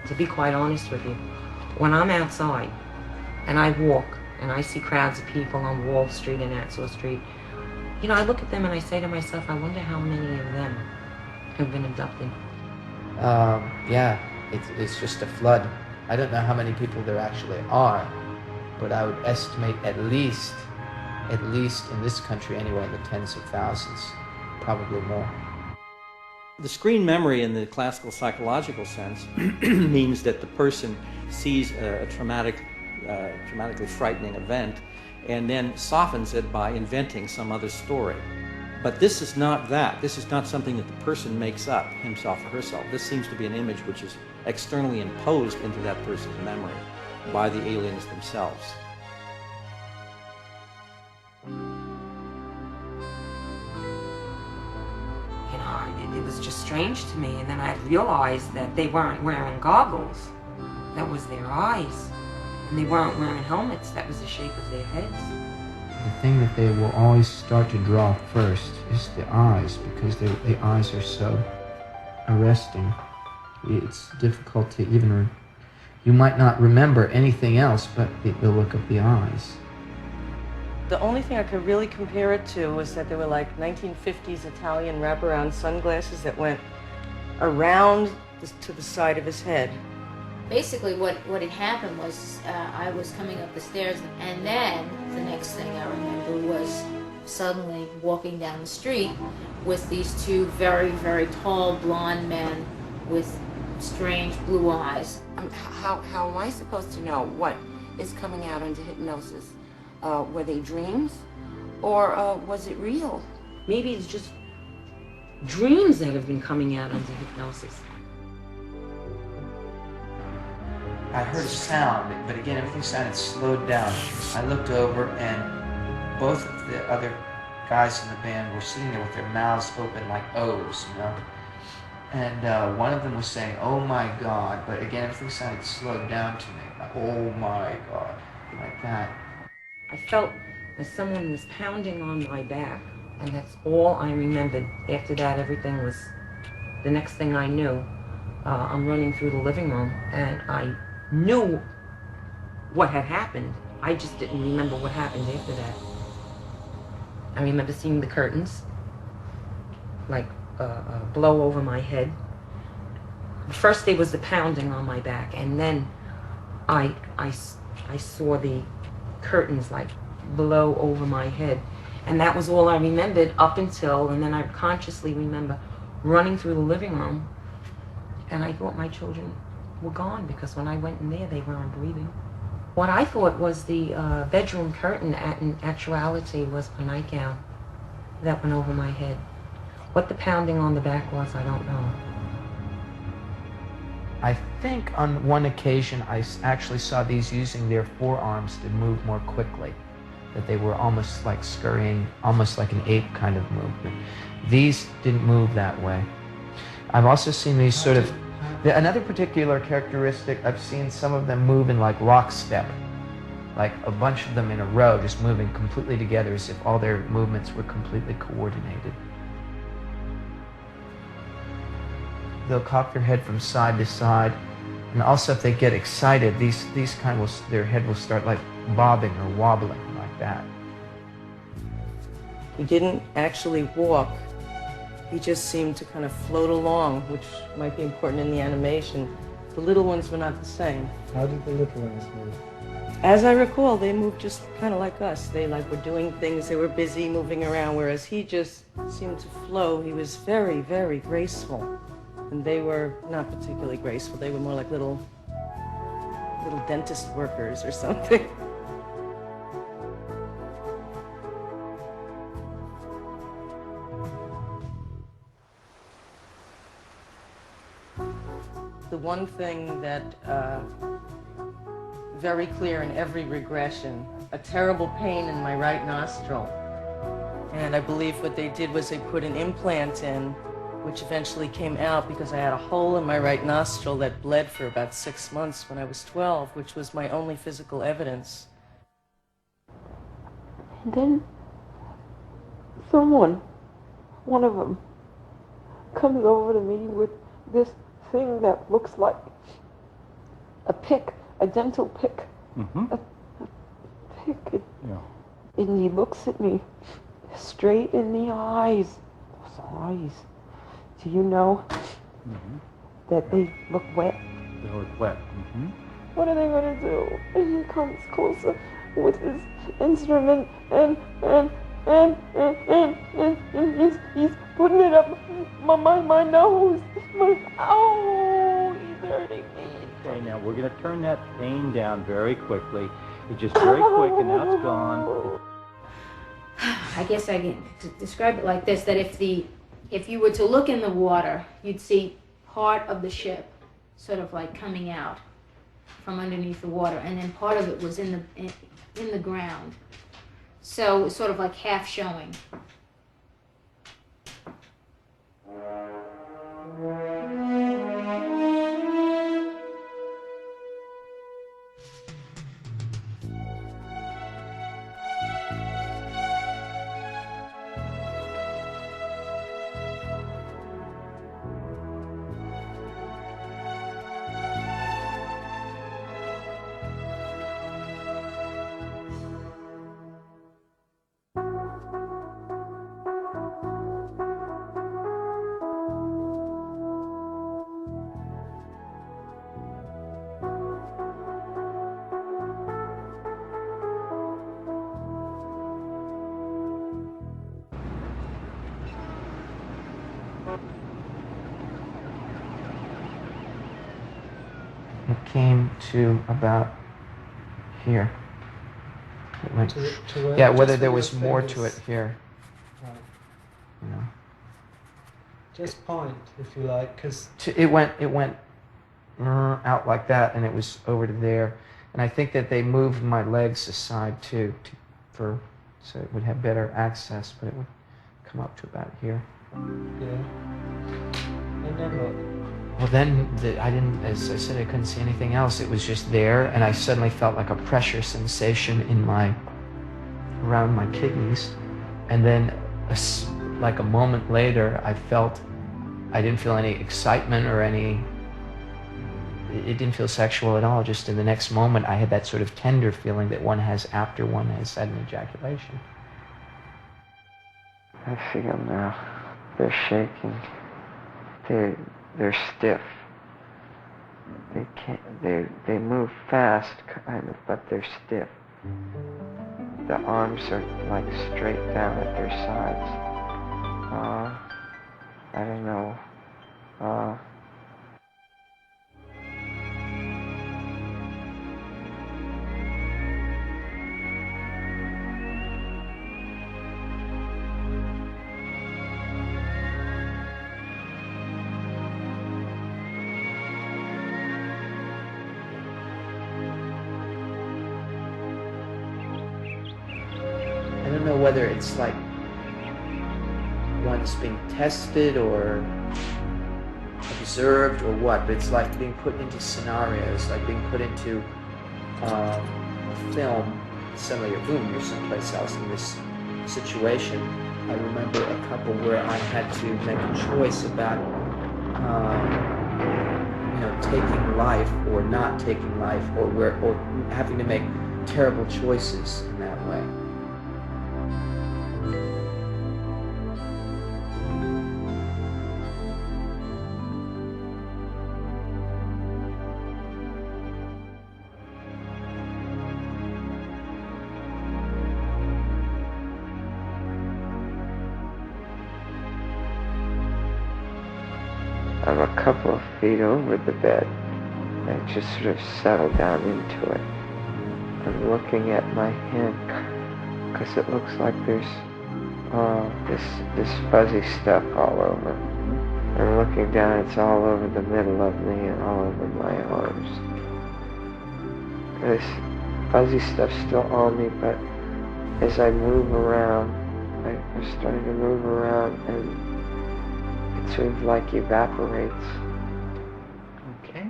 To be quite honest with you, when I'm outside and I walk and I see crowds of people on Wall Street and Nassau Street, you know, I look at them and I say to myself, I wonder how many of them have been abducted. Yeah, it's just a flood. I don't know how many people there actually are, but I would estimate at least in this country anyway, in the tens of thousands, probably more. The screen memory in the classical psychological sense means that the person sees a traumatically frightening event and then softens it by inventing some other story. But this is not that. This is not something that the person makes up, himself or herself. This seems to be an image which is externally imposed into that person's memory by the aliens themselves. It was just strange to me, and then I realized that they weren't wearing goggles. That was their eyes. And they weren't wearing helmets. That was the shape of their heads. The thing that they will always start to draw first is the eyes, because the eyes are so arresting. It's difficult to even... You might not remember anything else but the look of the eyes. The only thing I could really compare it to was that there were like 1950s Italian wraparound sunglasses that went around to the side of his head. Basically what had happened was I was coming up the stairs, and then the next thing I remember was suddenly walking down the street with these two very, very tall blonde men with strange blue eyes. How am I supposed to know what is coming out under hypnosis? Were they dreams, or was it real? Maybe it's just dreams that have been coming out under hypnosis. I heard a sound, but again, everything sounded slowed down. I looked over, and both of the other guys in the band were sitting there with their mouths open like O's, you know? And one of them was saying, "Oh my God," but again, everything sounded slowed down to me. Like, "Oh my God," like that. I felt that someone was pounding on my back, and that's all I remembered. After that, everything was, the next thing I knew, I'm running through the living room, and I knew what had happened. I just didn't remember what happened after that. I remember seeing the curtains, like, blow over my head. First there was the pounding on my back, and then I saw the curtains like blow over my head, and that was all I remembered up until, and then I consciously remember running through the living room, and I thought my children were gone, because when I went in there they weren't breathing. What I thought was the bedroom curtain in actuality was a nightgown that went over my head. What the pounding on the back was, I don't know. I think on one occasion I actually saw these using their forearms to move more quickly, that they were almost like scurrying, almost like an ape kind of movement. These didn't move that way. I've also seen these sort of, another particular characteristic, I've seen some of them move in like lockstep, like a bunch of them in a row just moving completely together as if all their movements were completely coordinated. They'll cock their head from side to side, and also if they get excited, these kind will, their head will start like bobbing or wobbling like that. He didn't actually walk. He just seemed to kind of float along, which might be important in the animation. The little ones were not the same. How did the little ones move? As I recall, they moved just kind of like us. They like were doing things, they were busy moving around, whereas he just seemed to flow. He was very, very graceful. And they were not particularly graceful. They were more like little dentist workers or something. The one thing that very clear in every regression, a terrible pain in my right nostril. And I believe what they did was they put an implant in, which eventually came out because I had a hole in my right nostril that bled for about 6 months when I was 12, which was my only physical evidence. And then someone, one of them, comes over to me with this thing that looks like a pick, a dental pick. Mm-hmm. A pick. Yeah. And he looks at me straight in the eyes. Those eyes. Do you know that they look wet? They look wet. Mm-hmm. What are they going to do? And he comes closer with his instrument and he's putting it up my nose. He's hurting me. Okay, now we're going to turn that pain down very quickly. It's just very quick, and now it's gone. I guess I can describe it like this, that if you were to look in the water, you'd see part of the ship sort of like coming out from underneath the water, and then part of it was in the ground. So it's sort of like half showing. It came to about here. It went, To where? yeah, Just whether with there your was more to it fingers. here. Right. You know. Just point, if you like, because It went out like that, and it was over to there. And I think that they moved my legs aside too, so it would have better access, but it would come up to about here. yeah. And then what? Well, then I didn't, as I said, I couldn't see anything else. It was just there, and I suddenly felt like a pressure sensation around my kidneys, and then like a moment later, I didn't feel any excitement or it didn't feel sexual at all. Just in the next moment, I had that sort of tender feeling that one has after one has had an ejaculation. I feel now. They're shaking. They're stiff. They can't. They move fast, kind of, but they're stiff. The arms are like straight down at their sides. I don't know. I don't know whether it's like one's being tested or observed or what, but it's like being put into scenarios, like being put into a film. Suddenly, boom, you're someplace else in this situation. I remember a couple where I had to make a choice about, taking life or not taking life, or having to make terrible choices in that way. I'm a couple of feet over the bed. I just sort of settle down into it. I'm looking at my hand because it looks like there's this fuzzy stuff all over. I'm looking down, it's all over the middle of me and all over my arms. This fuzzy stuff's still on me, but as I move around, I'm starting to move around, and it sort of like evaporates. Okay.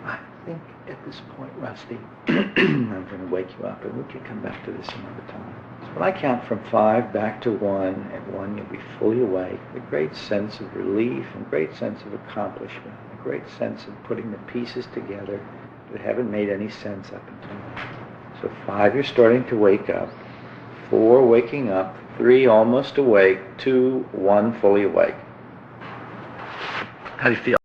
I think at this point, Rusty, I'm going to wake you up, and we can come back to this another time. So when I count from 5 back to 1, at 1 you'll be fully awake, a great sense of relief and great sense of accomplishment, a great sense of putting the pieces together that haven't made any sense up until now. So 5, you're starting to wake up. 4, waking up. 3, almost awake. 2, 1, fully awake. How do you feel?